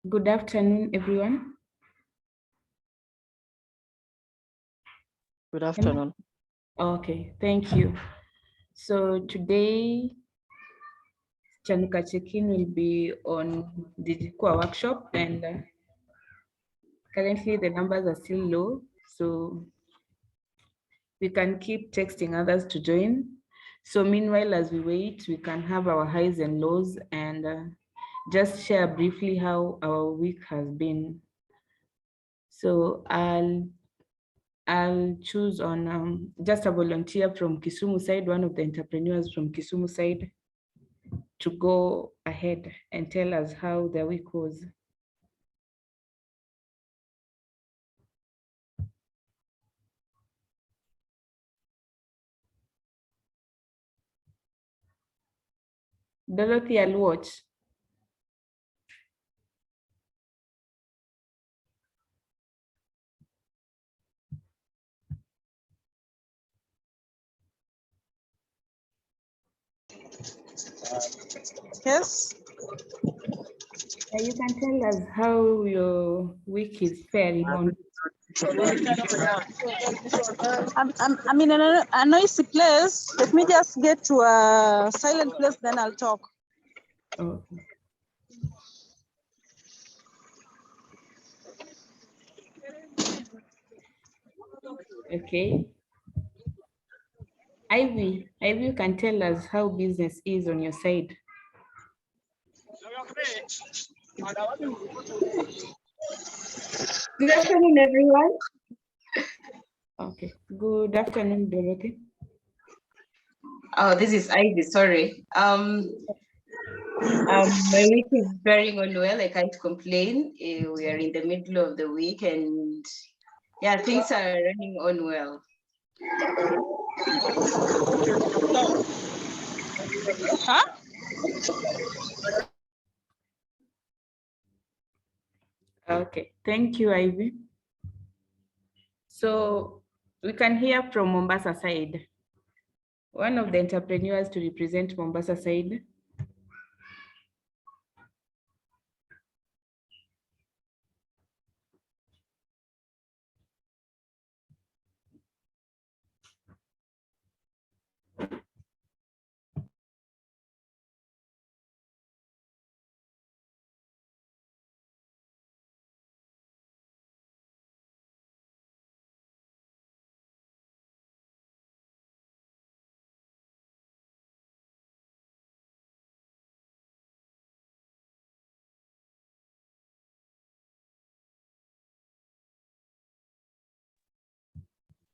Good afternoon, everyone. Good afternoon. Okay, thank you. So today, Chanuka Checkin will be on DigiKua workshop, and currently the numbers are still low, so we can keep texting others to join. So meanwhile, as we wait, we can have our highs and lows and just share briefly how our week has been. So I'll choose on just a volunteer from Kisumu side, one of the entrepreneurs from Kisumu side, to go ahead and tell us how their week was. Dorothy, I'll watch. Yes. You can tell us how your week is faring on. I'm in a noisy place. Let me just get to a silent place, then I'll talk. Okay. Okay. Ivy, you can tell us how business is on your side. Good afternoon, everyone. Okay. Good afternoon, Dorothy. Oh, this is Ivy, sorry. My week is very on well. I can't complain. We are in the middle of the week and yeah, things are running on well. Huh? Okay, thank you, Ivy. So we can hear from Mombasa side. One of the entrepreneurs to represent Mombasa side.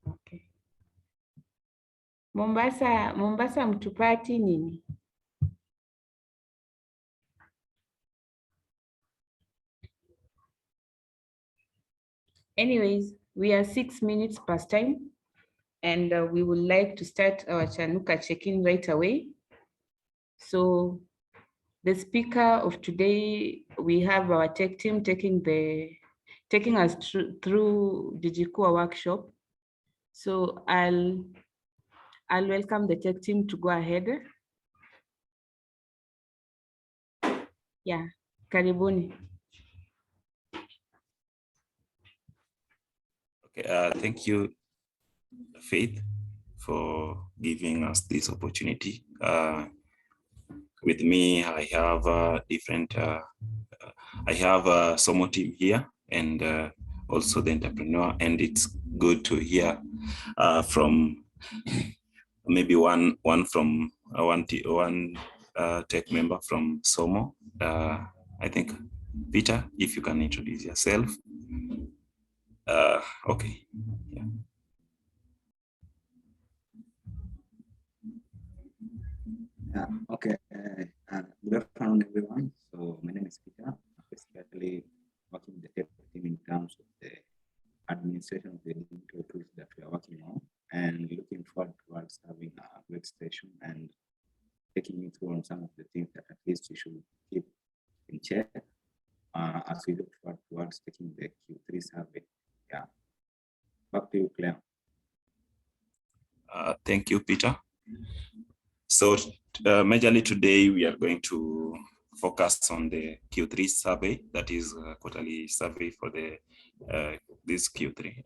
Okay. Mombasa mtupati nini? Anyways, we are 6 minutes past time and we would like to start our Chanuka check-in right away. So the speaker of today, we have our tech team taking us through DigiKua workshop. So I'll welcome the tech team to go ahead. Yeah, karibuni. Okay, thank you, Faith, for giving us this opportunity. With me, I have I have a Somo team here and also the entrepreneur, and it's good to hear from maybe one tech member from Somo. I think Peter, if you can introduce yourself. Okay. Yeah. Okay. Good afternoon, everyone. So my name is Peter. I'm basically working with the tech team in terms of the administration of the digital tools that we are working on, and looking forward towards having a great session and taking you through on some of the things that at least you should keep in check as we look forward towards taking the Q3 survey. Yeah. Back to you, Claire. Thank you, Peter. So majorly today we are going to focus on the Q3 survey, that is quarterly survey for the this Q3.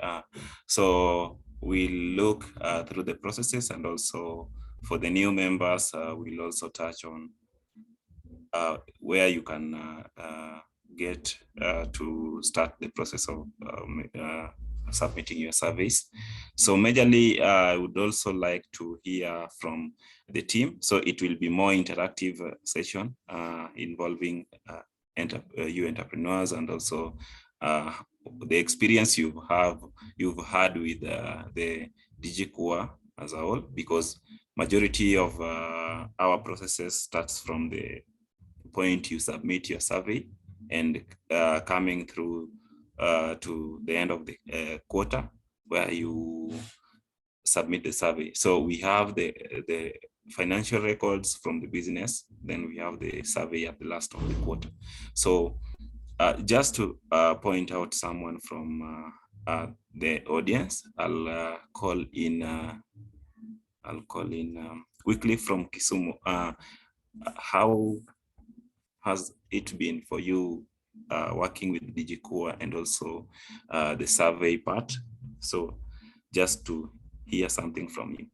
So we'll look through the processes, and also for the new members, we'll also touch on where you can get to start the process of submitting your surveys. So majorly, I would also like to hear from the team. So it will be more interactive session involving you entrepreneurs, and also the experience you've had with the DigiKua as a whole, because majority of our processes starts from the point you submit your survey and coming through to the end of the quarter where you submit the survey. So we have the financial records from the business, then we have the survey at the last of the quarter. So just to point out someone from the audience, I'll call in quickly from Kisumu. How has it been for you working with DigiKua and also the survey part? So just to hear something from you.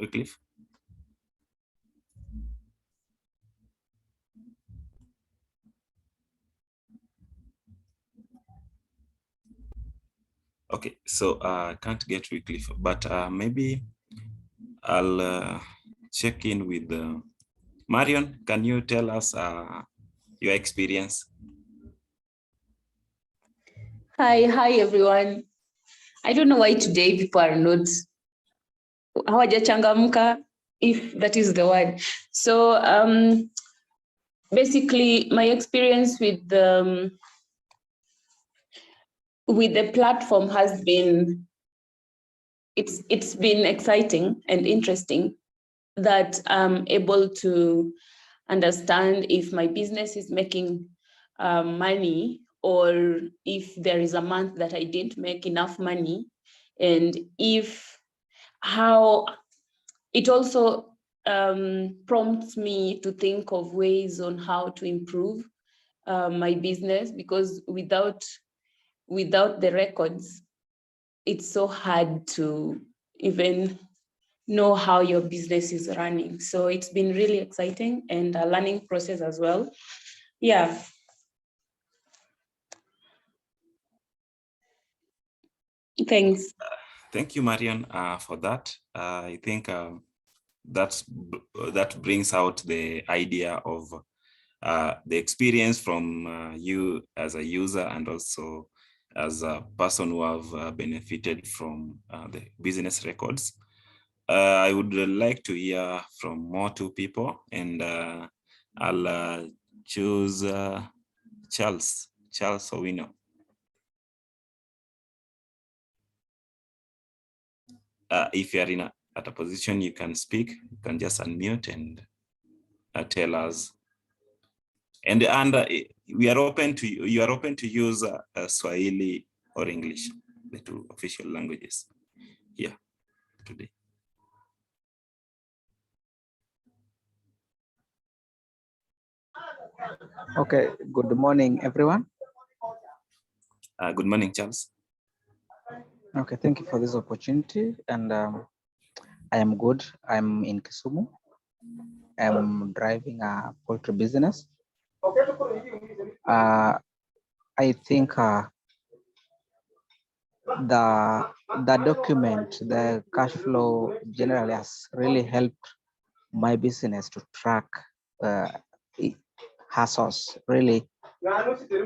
Wycliffe? Okay, so I can't get Wycliffe, but maybe I'll check in with Marion. Can you tell us your experience? Hi everyone. I don't know why today people are not hawajachangamka, if that is the word. So basically my experience with the platform has been, it's been exciting and interesting, that I'm able to understand if my business is making money, or if there is a month that I didn't make enough money, and if how it also prompts me to think of ways on how to improve my business, because without the records, it's so hard to even know how your business is running. So it's been really exciting and a learning process as well. Yeah. Thanks. Thank you, Marion, for that. I think that brings out the idea of the experience from you as a user, and also as a person who have benefited from the business records. I would like to hear from more two people, and I'll choose Charles Owino. If you are at a position you can speak, you can just unmute and tell us. And we are open to, you are open to use Swahili or English, the two official languages here today. Okay, good morning, everyone. Good morning, Charles. Okay, thank you for this opportunity. And I am good. I'm in Kisumu. I'm driving a poultry business. I think the document, the cash flow generally has really helped my business to track hassles. Really,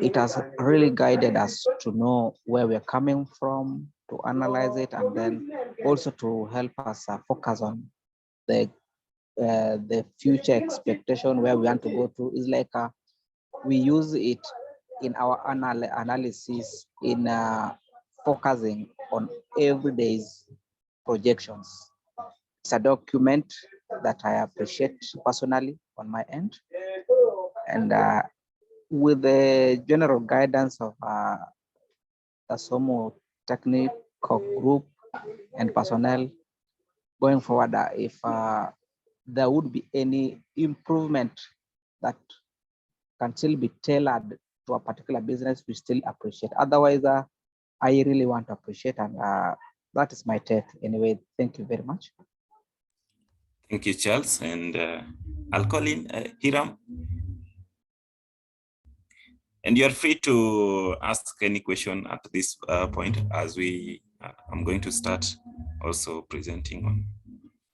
it has really guided us to know where we're coming from, to analyze it, and then also to help us focus on the future expectation, where we want to go to. Is like we use it in our analysis, in focusing on everyday's projections. It's a document that I appreciate personally on my end, and with the general guidance of the SOMO technical group and personnel going forward, if there would be any improvement that can still be tailored to a particular business, we still appreciate. Otherwise, I really want to appreciate, and that is my take. Anyway, thank you very much. Thank you, Charles. And I'll call in Hiram. And you're free to ask any question at this point, as I'm going to start also presenting on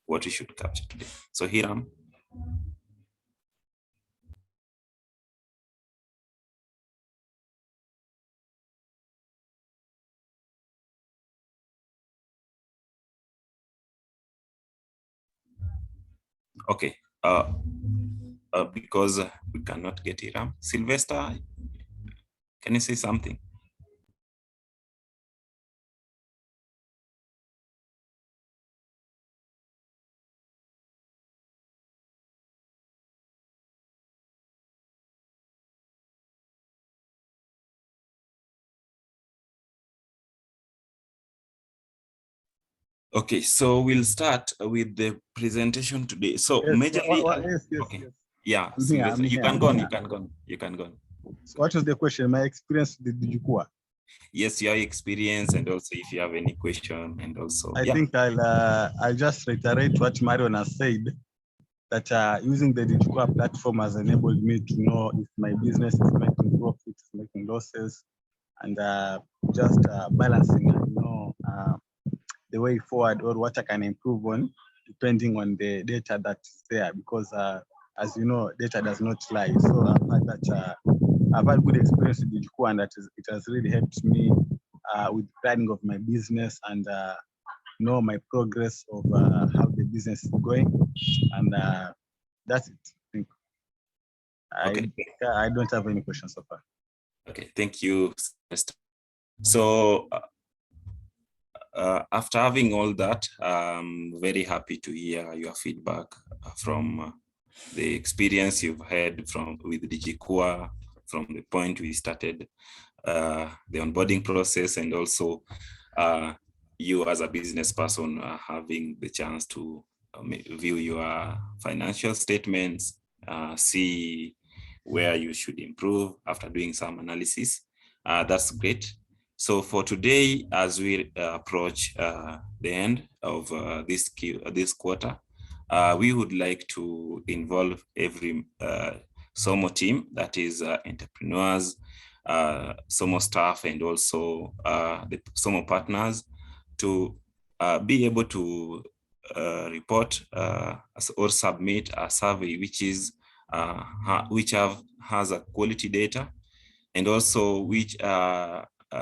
what we should capture today. So Hiram. Okay, because we cannot get Hiram. Sylvester, can you say something? Okay, so we'll start with the presentation today. So Yes, majorly, yes, okay, yes. yeah, I'm you here, can I'm go on, here. you can go on. So what was the question? My experience with DigiKua. Yes, your experience, and also if you have any question, and also I think I'll just reiterate what Marion has said, that using the DigiKua platform has enabled me to know if my business is making profits, making losses, and just balancing, the way forward or what I can improve on, depending on the data that's there. Because as you know, data does not lie. So I've had good experience with DigiKua, and it has really helped me with planning of my business and know my progress of how the business is going. And that's it. okay. I don't have any questions so far. Okay, thank you. So after having all that, I'm very happy to hear your feedback from the experience you've had with DigiKua, from the point we started the onboarding process, and also you as a business person having the chance to view your financial statements, see where you should improve after doing some analysis. That's great. So for today, as we approach the end of this quarter, we would like to involve every SOMO team, that is entrepreneurs, SOMO staff, and also the SOMO partners, to be able to report or submit a survey which has a quality data, and also which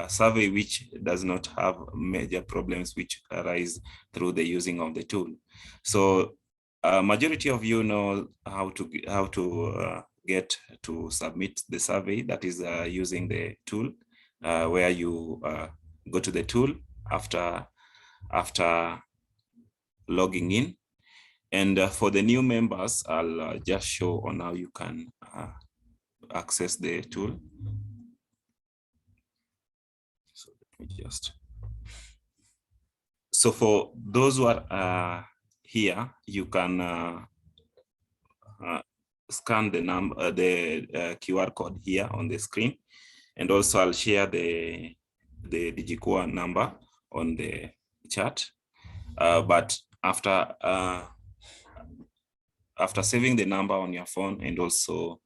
survey which does not have major problems which arise through the using of the tool. So majority of you know how to get to submit the survey, that is using the tool, where you go to the tool after logging in. And for the new members, I'll just show on how you can access the tool. So let me just. So for those who are here, you can scan the QR code here on the screen, and also I'll share the DigiKua number on the chat. But after saving the number on your phone, and also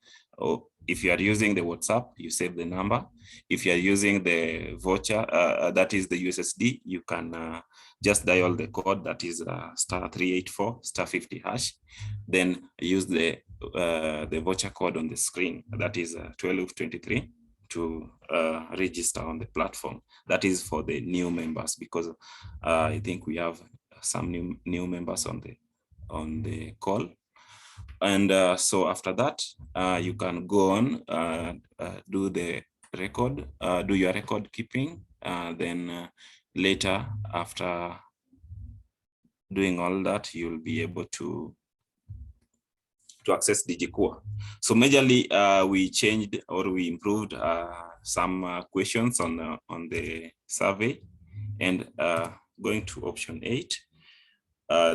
if you are using the WhatsApp, you save the number. If you are using the voucher, that is the USSD, you can just dial the code, that is *384 *50 hash. Then use the voucher code on the screen, that is 1223, to register on the platform. That is for the new members, because I think we have some new members on the call. And so after that, you can go on, do the record, do your record keeping. Then later, after doing all that, you'll be able to to access DigiKua. So majorly we changed or we improved some questions on the survey, and going to option 8.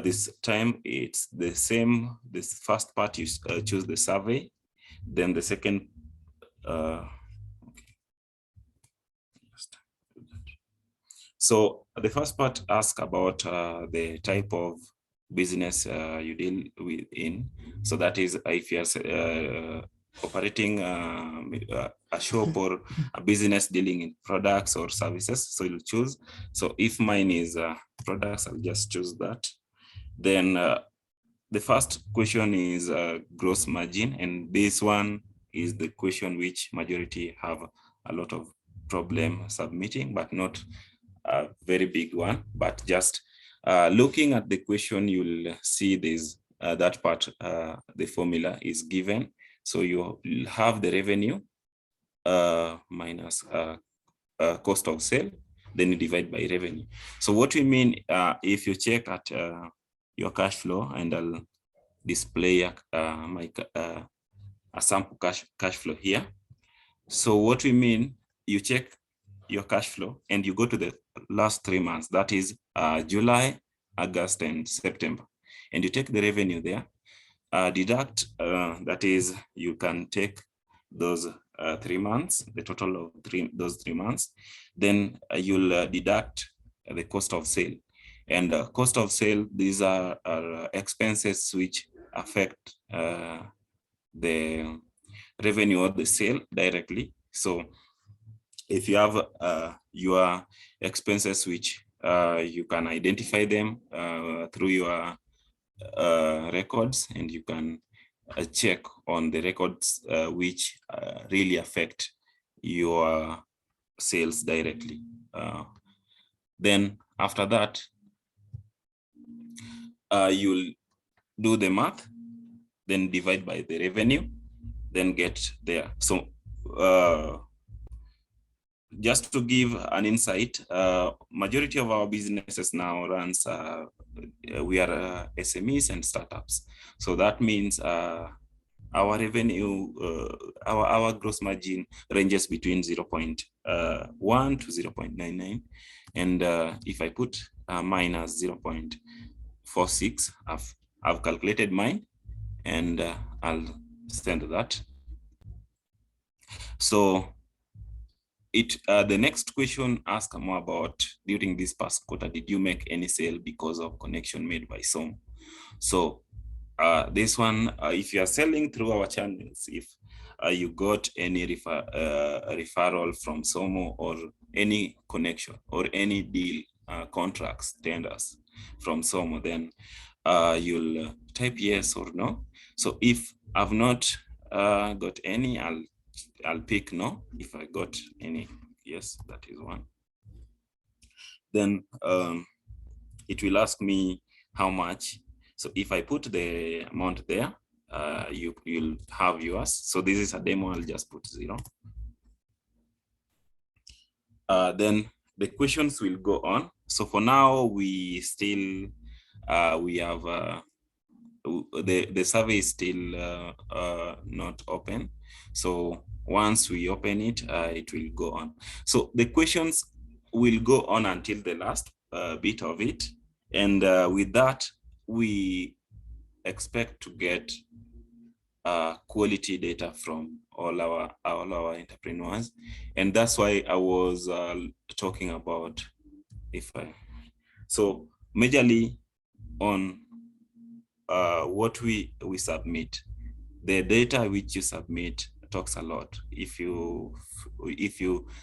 This time it's the same. This first part you choose the survey, then the second. So the first part asks about the type of business you deal with in. So that is if you're operating a shop or a business dealing in products or services, so you'll choose. So if mine is products, I'll just choose that. Then the first question is gross margin, and this one is the question which majority have a lot of problem submitting, but not a very big one. But just looking at the question, you'll see this that part, the formula is given. So you'll have the revenue minus cost of sale, then you divide by revenue. So what we mean, if you check at your cash flow, and I'll display a sample cash flow here. So what we mean, you check your cash flow and you go to the last 3 months, that is July, August, and September, and you take the revenue there, deduct, that is, you can take those 3 months, the total of those 3 months, then you'll deduct the cost of sale. And cost of sale, these are expenses which affect the revenue or the sale directly. So if you have your expenses which you can identify them through your records, and you can check on the records which really affect your sales directly. Then after that, you'll do the math, then divide by the revenue, then get there. So just to give an insight, majority of our businesses now runs, we are SMEs and startups. So that means our revenue, our gross margin ranges between 0.1 to 0.99. And if I put minus 0.46, I've calculated mine, and I'll send that. So the next question asks more about, during this past quarter, did you make any sale because of connection made by SOM? So this one, if you are selling through our channels, if you got any referral from SOMO, or any connection or any deal, contracts, tenders from SOMO, then you'll type yes or no. So if I've not got any, I'll pick no. If I got any, yes, that is one. Then it will ask me how much. So if I put the amount there, you'll have yours. So this is a demo, I'll just put 0. Then the questions will go on. So for now, we still, we have, the survey is still not open. So once we open it, it will go on. So the questions will go on until the last bit of it. And with that, we expect to get quality data from all our entrepreneurs. And that's why I was talking about, so majorly on what we submit, the data which you submit talks a lot. If you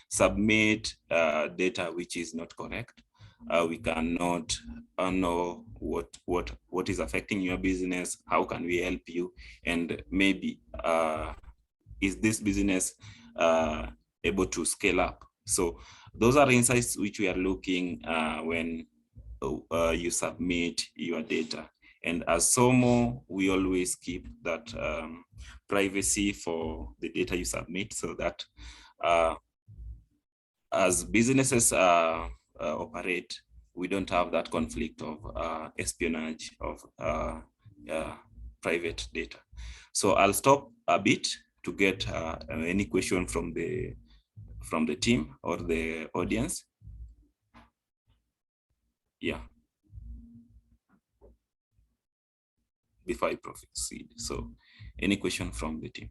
submit data which is not correct, we cannot know what is affecting your business. How can we help you? And maybe is this business able to scale up? So those are insights which we are looking when you submit your data. And as SOMO, we always keep that privacy for the data you submit, so that as businesses operate, we don't have that conflict of espionage of private data. So I'll stop a bit to get any question from the team or the audience. Yeah. Before I proceed. So any question from the team?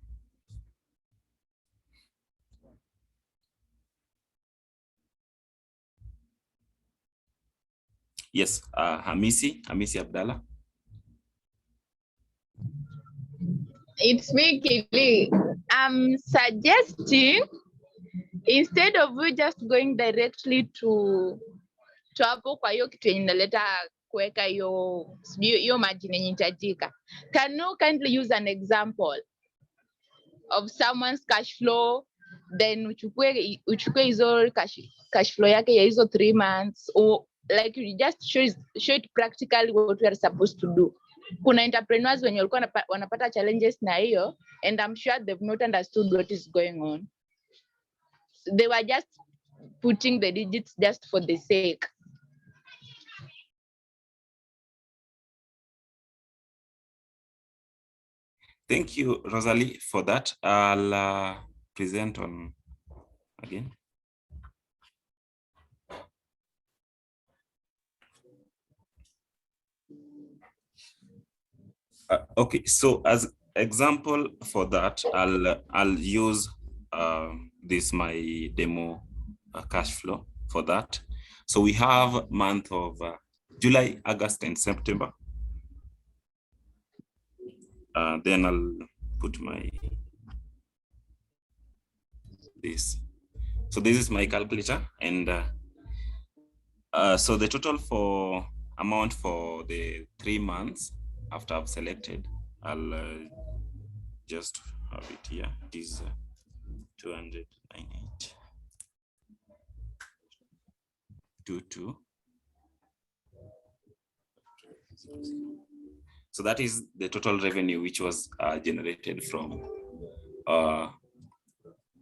Yes, Hamisi Abdallah. It's me, Kili. I'm suggesting instead of we just going directly to hapo kwa hiyo kitu yenye inaleta kuweka hiyo margin yenye inahitajika. Can you kindly use an example of someone's cash flow, then uchukue hizo cash flow yake ya hizo 3 months, or like you just show it practically what we are supposed to do. Kuna entrepreneurs wenye walikuwa wanapata challenges na hiyo, and I'm sure they've not understood what is going on. They were just putting the digits just for the sake. Thank you, Rosalie, for that. I'll present on again. Okay, so as example for that, I'll use this my demo cash flow for that. So we have month of July, August, and September. Then I'll put this. So this is my calculator, and so the total for amount for the 3 months after I've selected, I'll just have it here. It is 298. 22. So that is the total revenue which was generated from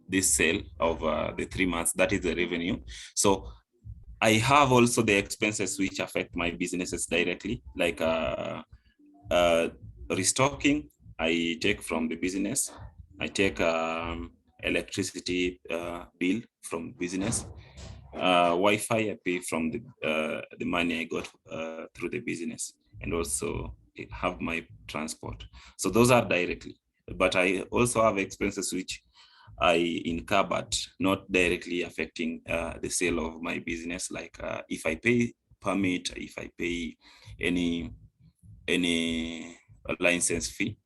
this sale of the 3 months. That is the revenue. So I have also the expenses which affect my businesses directly, like restocking. I take from the business. I take electricity bill from business. Wi-Fi I pay from the money I got through the business, and also have my transport. So those are directly, but I also have expenses which I incur but not directly affecting the sale of my business, like if I pay permit, if I pay any license fee,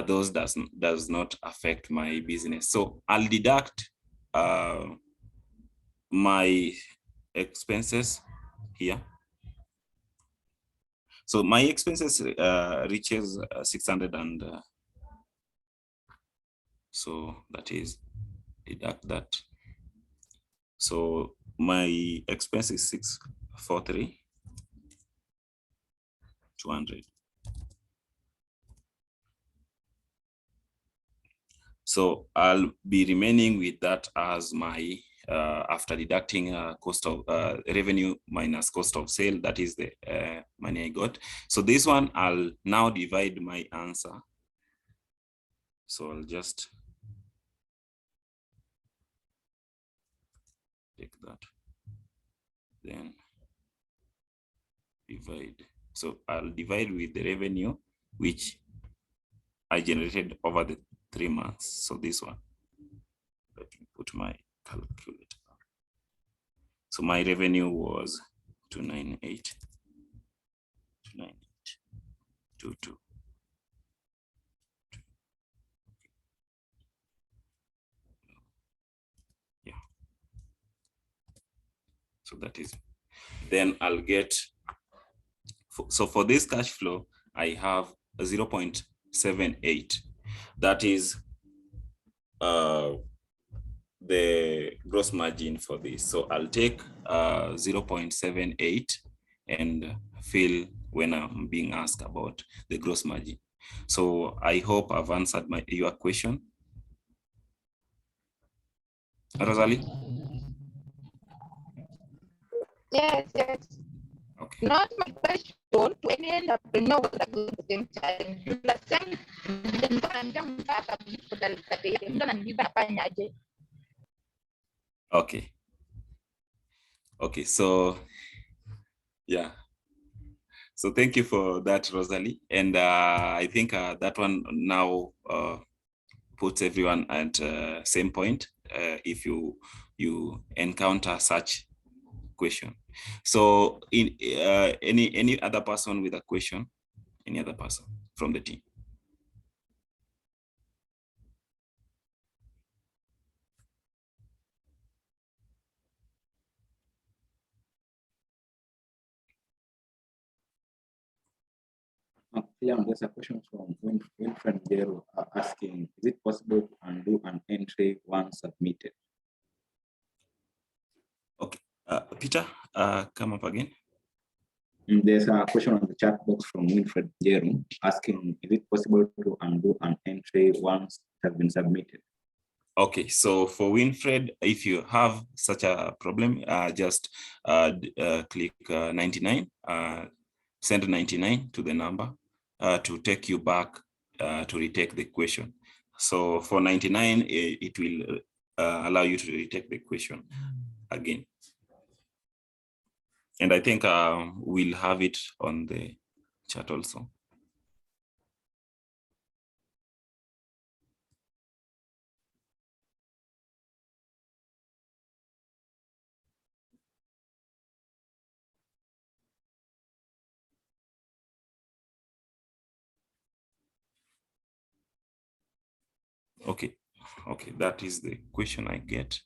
those does not affect my business. So I'll deduct my expenses here. So my expenses reaches 600, and so that is deduct that. So my expense is 643 200. So I'll be remaining with that as my after deducting cost of revenue minus cost of sale. That is the money I got. So this one, I'll now divide my answer. So I'll just take that, then divide. So I'll divide with the revenue which I generated over the 3 months. So this one, let me put my calculator. So my revenue was 298, 22. Yeah. So that is, then I'll get, so for this cash flow, I have a 0.78. That is the gross margin for this. So I'll take 0.78 and fill when I'm being asked about the gross margin. So I hope I've answered your question. Rosalie? Yes, yes. Okay. Okay. Not my question to any entrepreneur that goes the same challenge. The same Okay. Okay. So yeah. So thank you for that, Rosalie. And I think that one now puts everyone at same point if you encounter such question. So in any other person with a question, any other person from the team? There's a question from Winfred Gero asking, is it possible to undo an entry once submitted? Okay, Peter, come up again. There's a question on the chat box from Winfred Gero asking, is it possible to undo an entry once it has been submitted? Okay, so for Winfred, if you have such a problem, just click 99, send 99 to the number to take you back to retake the question. So for 99, it will allow you to retake the question again. And I think we'll have it on the chat also. Okay, okay, that is the question I get.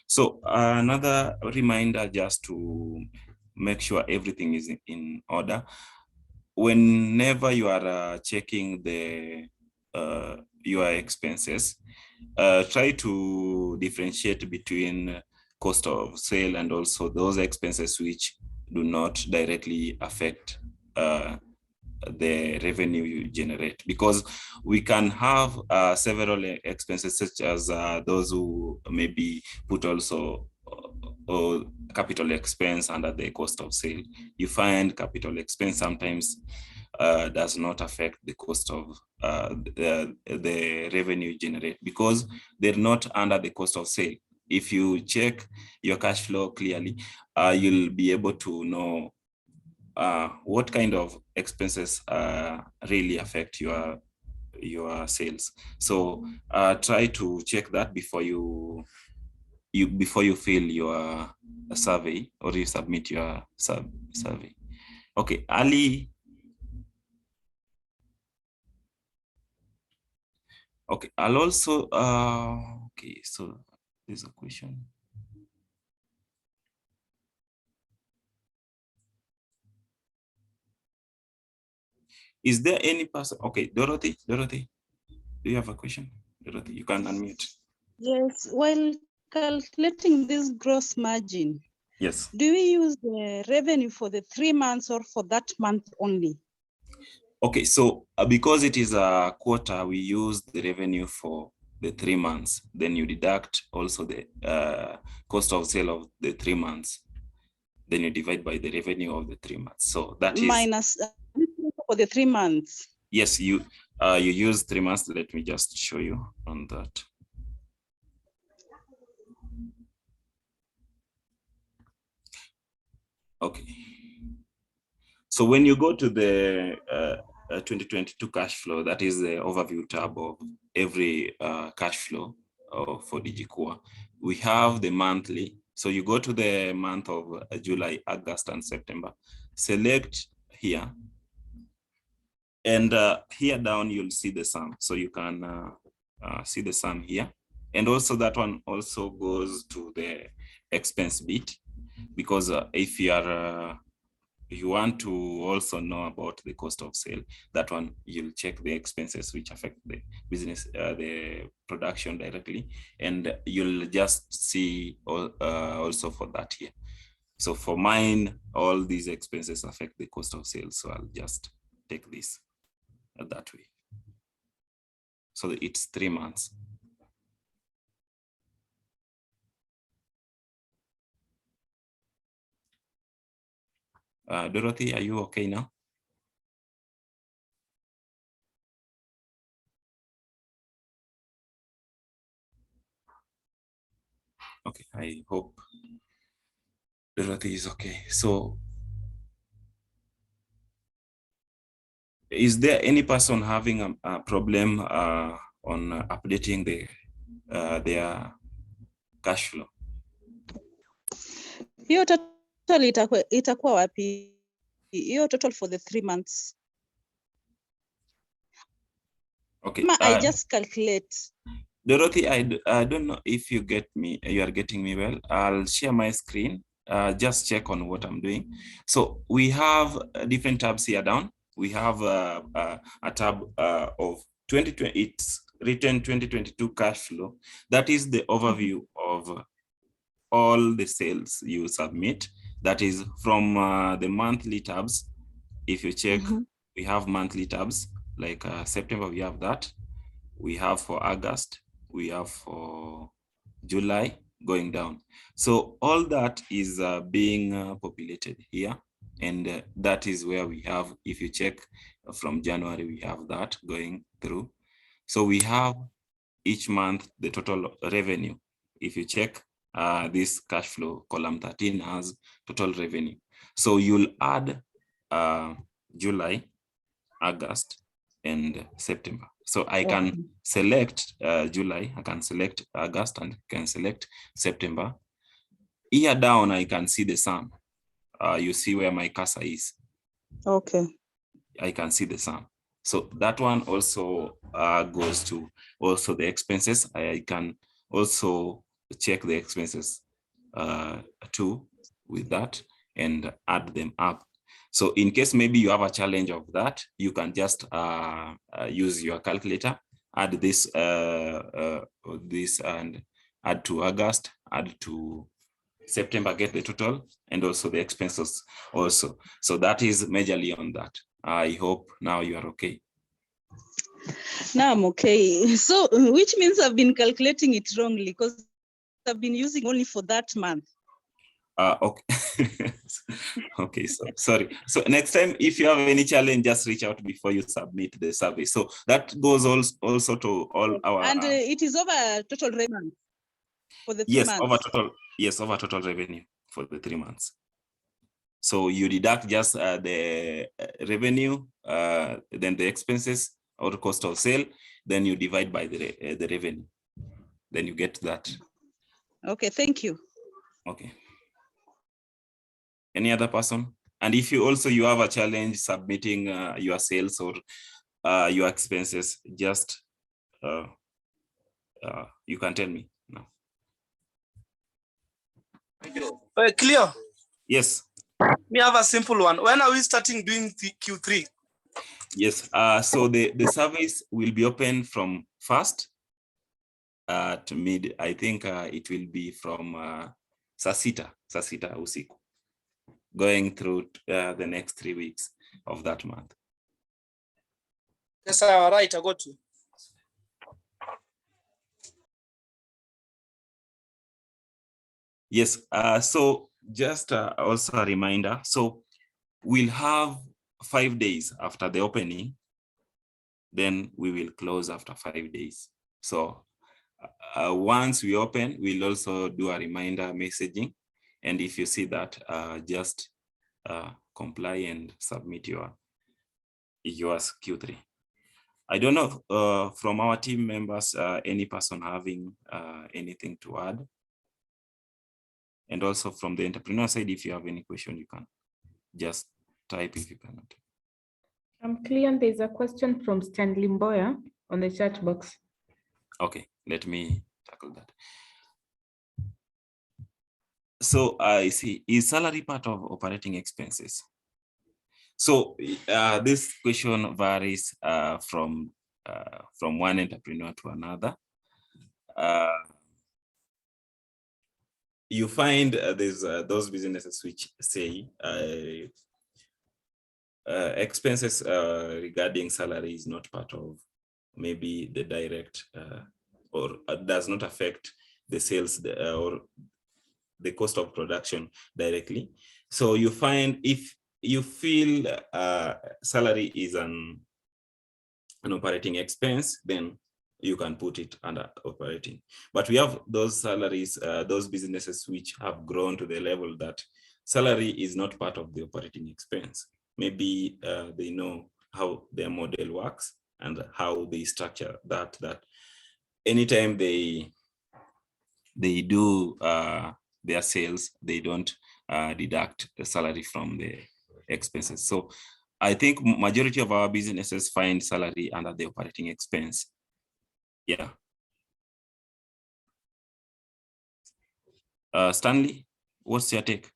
So another reminder, just to make sure everything is in order. Whenever you are checking your expenses, try to differentiate between cost of sale and also those expenses which do not directly affect the revenue you generate, because we can have several expenses such as those who maybe put also capital expense under the cost of sale. You find capital expense sometimes does not affect the cost of the revenue you generate because they're not under the cost of sale. If you check your cash flow clearly, you'll be able to know what kind of expenses really affect your sales. So try to check that before you fill your survey or you submit your survey. Okay, Ali. Okay, I'll also okay, so there's a question. Is there any person? Okay, Dorothy, do you have a question? Dorothy, you can unmute. Yes, while calculating this gross margin, yes, do we use the revenue for the 3 months or for that month only? Okay, so because it is a quarter, we use the revenue for the 3 months. Then you deduct also the cost of sale of the 3 months. Then you divide by the revenue of the 3 months. So that is minus for the 3 months. Yes, you use 3 months. Let me just show you on that. Okay. So when you go to the 2022 cash flow, that is the overview tab of every cash flow for DigiKua. We have the monthly. So you go to the month of July, August, and September. Select here. And here down, you'll see the sum. So you can see the sum here. And also that one also goes to the expense bit, because if you are you want to also know about the cost of sale, that one you'll check the expenses which affect the business, the production directly, and you'll just see also for that here. So for mine, all these expenses affect the cost of sales. So I'll just take this that way. So it's 3 months. Dorothy, are you okay now? Okay, I hope Dorothy is okay. So, is there any person having a problem on updating their cash flow? Hiyo total itakuwa wapi? Hiyo total for the 3 months. Okay. I just calculate. Dorothy, I don't know if you get me. You are getting me well. I'll share my screen. Just check on what I'm doing. So we have different tabs here down. We have a tab of 2020. It's written 2022 cash flow. That is the overview of all the sales you submit. That is from the monthly tabs. If you check, we have monthly tabs. Like September, we have that. We have for August, we have for July going down. So all that is being populated here. And that is where we have, if you check from January, we have that going through. So we have each month the total revenue. If you check this cash flow, column 13 has total revenue. So you'll add July, August, and September. So I can select July, I can select August, and can select September. Here down, I can see the sum. You see where my cursor is. Okay. I can see the sum. So that one also goes to also the expenses. I can also check the expenses too with that and add them up. So in case maybe you have a challenge of that, you can just use your calculator, add this and add to August, add to September, get the total, and also the expenses also. So that is majorly on that. I hope now you are okay. Now I'm okay. So which means I've been calculating it wrongly because I've been using only for that month. Okay. Okay, so sorry. So next time, if you have any challenge, just reach out before you submit the survey. So that goes also to all our. And it is over total revenue for the 3 months. Over total revenue for the 3 months. So you deduct just the revenue, then the expenses or cost of sale, then you divide by the revenue. Then you get that. Okay, thank you. Okay. Any other person? And if you have a challenge submitting your sales or your expenses, just you can tell me now. Clear? Yes. We have a simple one. When are we starting doing the Q3? Yes. So the surveys will be open from 1st to mid. I think it will be from saa sita usiku, going through the next 3 weeks of that month. Yes, all right. I got you. Yes. So just also a reminder. So we'll have 5 days after the opening. Then we will close after 5 days. So once we open, we'll also do a reminder messaging. And if you see that, just comply and submit your Q3. I don't know from our team members, any person having anything to add. And also from the entrepreneur side, if you have any question, you can just type if you cannot. I'm clear. There's a question from Stanley Mboya on the chat box. Okay, let me tackle that. So I see, is salary part of operating expenses? So this question varies from one entrepreneur to another. You find there's those businesses which say expenses regarding salary is not part of maybe the direct or does not affect the sales or the cost of production directly. So you find if you feel salary is an operating expense, then you can put it under operating. But we have those salaries, those businesses which have grown to the level that salary is not part of the operating expense. Maybe they know how their model works and how they structure that anytime they do their sales, they don't deduct the salary from the expenses. So I think majority of our businesses find salary under the operating expense. Yeah. Stanley, what's your take?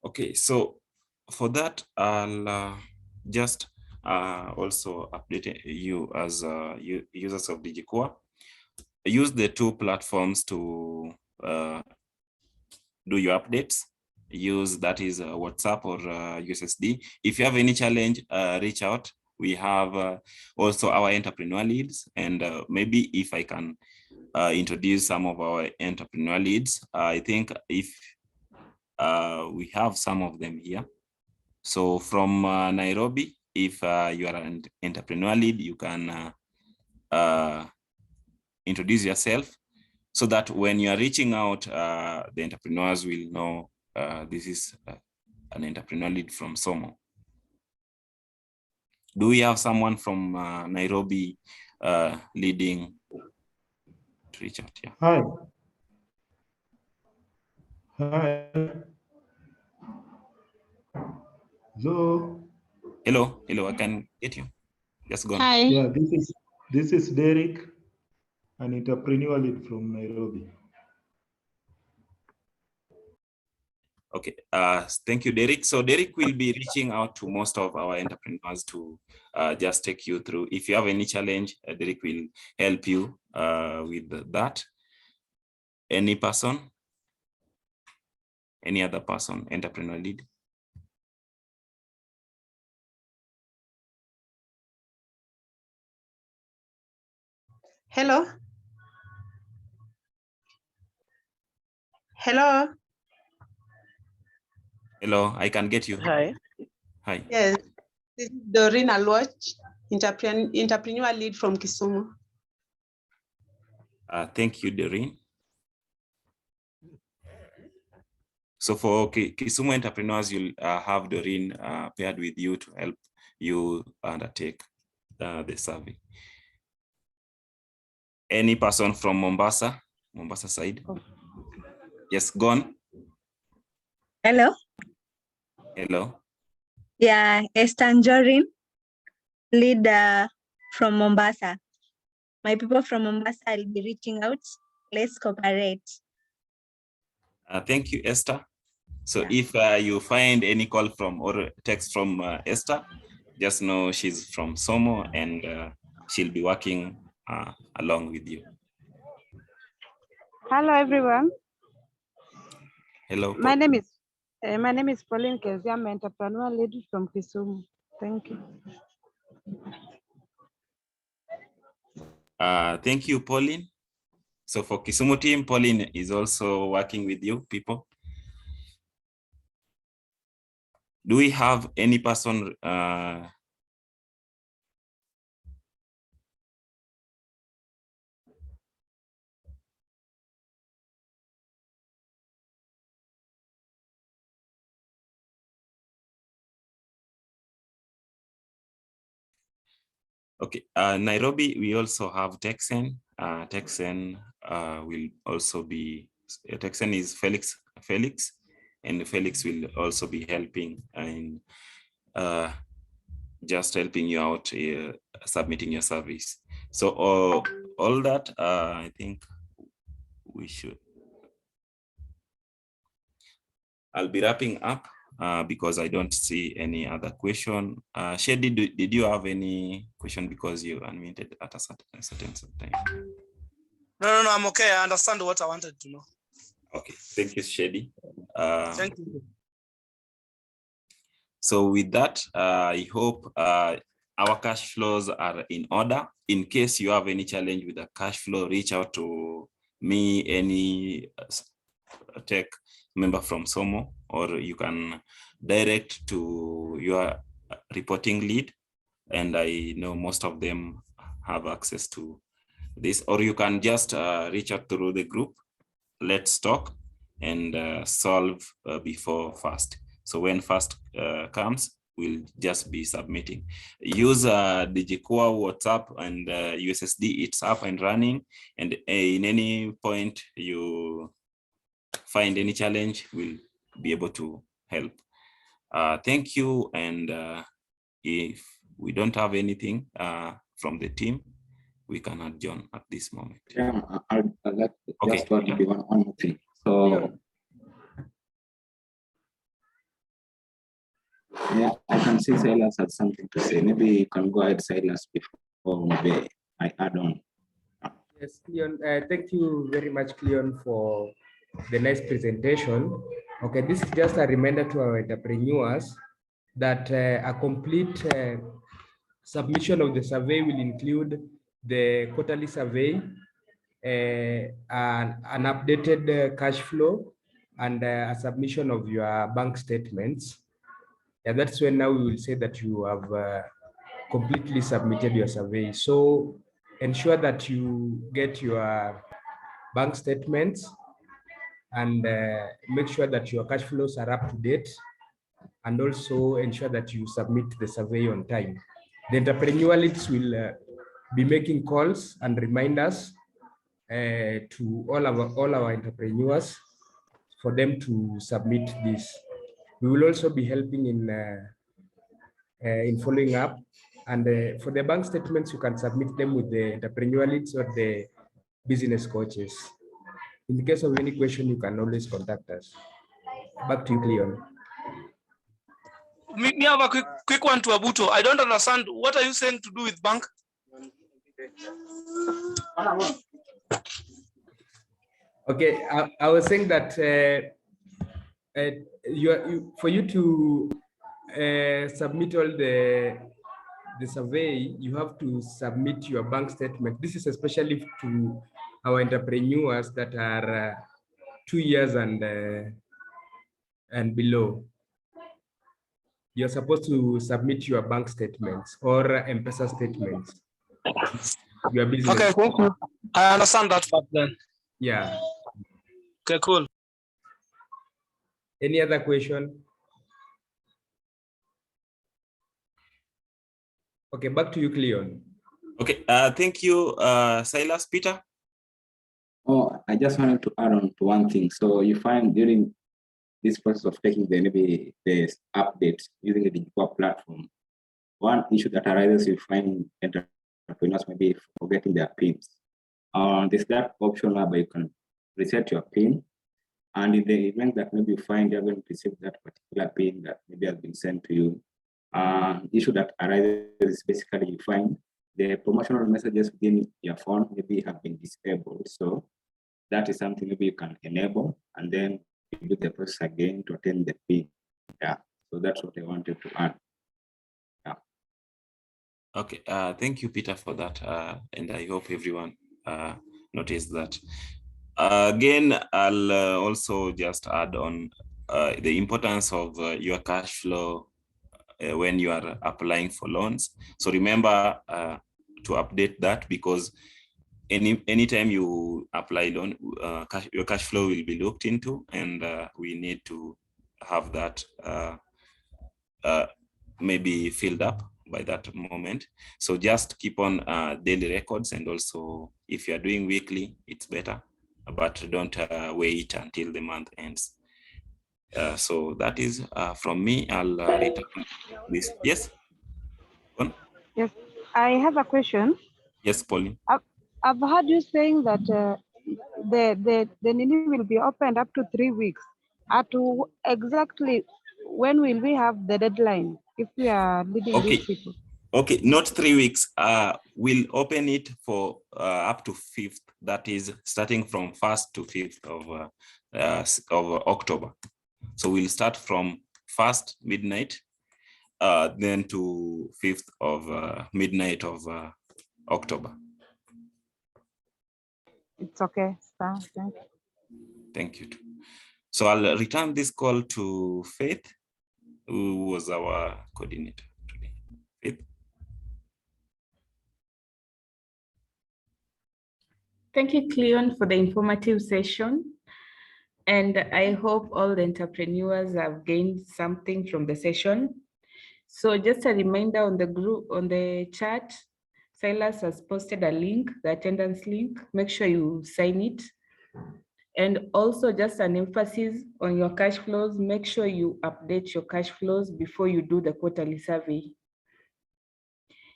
Okay, so for that, I'll just also update you as users of DigiKua. Use the two platforms to do your updates. Use that is WhatsApp or USSD. If you have any challenge, reach out. We have also our entrepreneur leads, and maybe if I can introduce some of our entrepreneur leads. I think if we have some of them here. So from Nairobi, if you are an entrepreneur lead, you can introduce yourself so that when you are reaching out, the entrepreneurs will know this is an entrepreneur lead from Somo. Do we have someone from Nairobi leading to reach out? Yeah. Hi. Hi. Hello. Hello, hello, I can get you. Just go on. Hi. Yeah, this is Derek, an entrepreneur lead from Nairobi. Okay, thank you, Derek. So Derek will be reaching out to most of our entrepreneurs to just take you through. If you have any challenge, Derek will help you with that. Any person? Any other person, entrepreneur lead? Hello. Hello. Hello, I can get you. Hi. Hi. Yes, this is Doreen Alwach, entrepreneur lead from Kisumu. Thank you, Doreen. So for Kisumu entrepreneurs, you'll have Doreen paired with you to help you undertake the survey. Any person from Mombasa side? Yes, go on. Hello. Hello. Yeah, Estanjorin, leader from Mombasa. My people from Mombasa will be reaching out. Let's cooperate. Thank you, Esther. So Yeah. if you find any call from or text from Esther, just know she's from Somo and she'll be working along with you. Hello, everyone. Hello. My name is Pauline Kezi. I'm an entrepreneur lead from Kisumu. Thank you. Thank you, Pauline. So for Kisumu team, Pauline is also working with you people. Do we have any person okay, Nairobi, we also have Texan. Texan will also be, Texan is Felix, and Felix will also be helping in just helping you out submitting your service. So all that, I think we should. I'll be wrapping up because I don't see any other question. Shady, did you have any question because you unmuted at a certain time? No, I'm okay. I understand what I wanted to know. Okay, thank you, Shady. Thank you. So with that, I hope our cash flows are in order. In case you have any challenge with the cash flow, reach out to me, any tech member from SOMO, or you can direct to your reporting lead. And I know most of them have access to this, or you can just reach out through the group. Let's talk and solve before fast. So when fast comes, we'll just be submitting. Use DigiKua WhatsApp and USSD, it's up and running. And in any point you find any challenge, we'll be able to help. Thank you. And if we don't have anything from the team, we can adjourn at this moment. Yeah, I'd like to just maybe one more thing. So yeah, I can see Silas has something to say. Maybe you can go ahead, Silas, before maybe I add on. Yes, Cleon, thank you very much, Cleon, for the nice presentation. Okay, this is just a reminder to our entrepreneurs that a complete submission of the survey will include the quarterly survey, an updated cash flow, and a submission of your bank statements. And that's when now we will say that you have completely submitted your survey. So ensure that you get your bank statements and make sure that your cash flows are up to date, and also ensure that you submit the survey on time. The entrepreneur leads will be making calls and reminders to all our entrepreneurs for them to submit this. We will also be helping in following up, and for the bank statements, you can submit them with the entrepreneur leads or the business coaches. In the case of any question, you can always contact us. Back to you, Cleon. Me have a quick one to Abuto. I don't understand. What are you saying to do with bank? Okay, I was saying that for you to submit all the survey, you have to submit your bank statement. This is especially to our entrepreneurs that are 2 years and below. You're supposed to submit your bank statements or M-Pesa statements. Your business. Okay, thank you. I understand that part then. Yeah. Okay, cool. Any other question? Okay, back to you, Cleon. Okay, thank you, Silas. Peter? Oh, I just wanted to add on to one thing. So you find during this process of taking the update using the DigiKua platform, one issue that arises, you find entrepreneurs maybe forgetting their PINs. There's that option where you can reset your PIN, and in the event that maybe you find you haven't received that particular PIN that maybe has been sent to you, issue that arises is basically you find the promotional messages within your phone maybe have been disabled. So that is something maybe you can enable, and then you do the process again to attain the PIN. Yeah, so that's what I wanted to add. Yeah. Okay, thank you, Peter, for that. And I hope everyone noticed that. Again, I'll also just add on the importance of your cash flow when you are applying for loans. So remember to update that, because anytime you apply loan, your cash flow will be looked into, and we need to have that maybe filled up by that moment. So just keep on daily records, and also if you're doing weekly, it's better, but don't wait until the month ends. So that is from me. I'll return this. Yes? Yes, I have a question. Yes, Pauline. I've heard you saying that the Nini will be opened up to 3 weeks. Exactly when will we have the deadline if we are leading Okay. these people? Okay, not 3 weeks. We'll open it for up to 5th. That is starting from 1st to 5th of October. So we'll start from 1st midnight, then to 5th of midnight of October. It's okay, sir. Thank you. Thank you. So I'll return this call to Faith, who was our coordinator today. Faith. Thank you, Cleon, for the informative session. And I hope all the entrepreneurs have gained something from the session. So just a reminder on the group, on the chat, Silas has posted a link, the attendance link. Make sure you sign it. And also just an emphasis on your cash flows. Make sure you update your cash flows before you do the quarterly survey.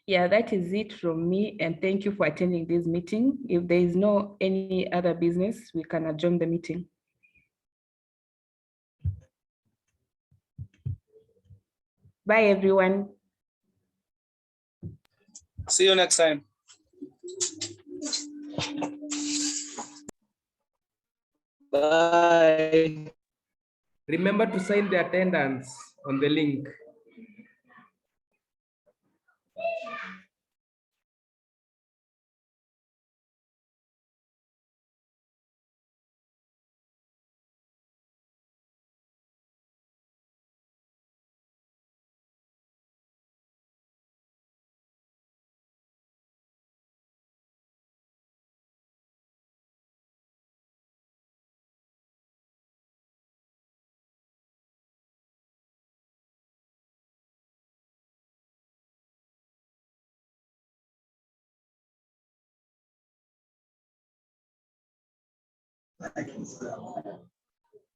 Yeah, that is it from me. And thank you for attending this meeting. If there is no any other business, we can adjourn the meeting. Bye, everyone. See you next time. Bye. Remember to sign the attendance on the link.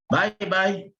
Bye bye.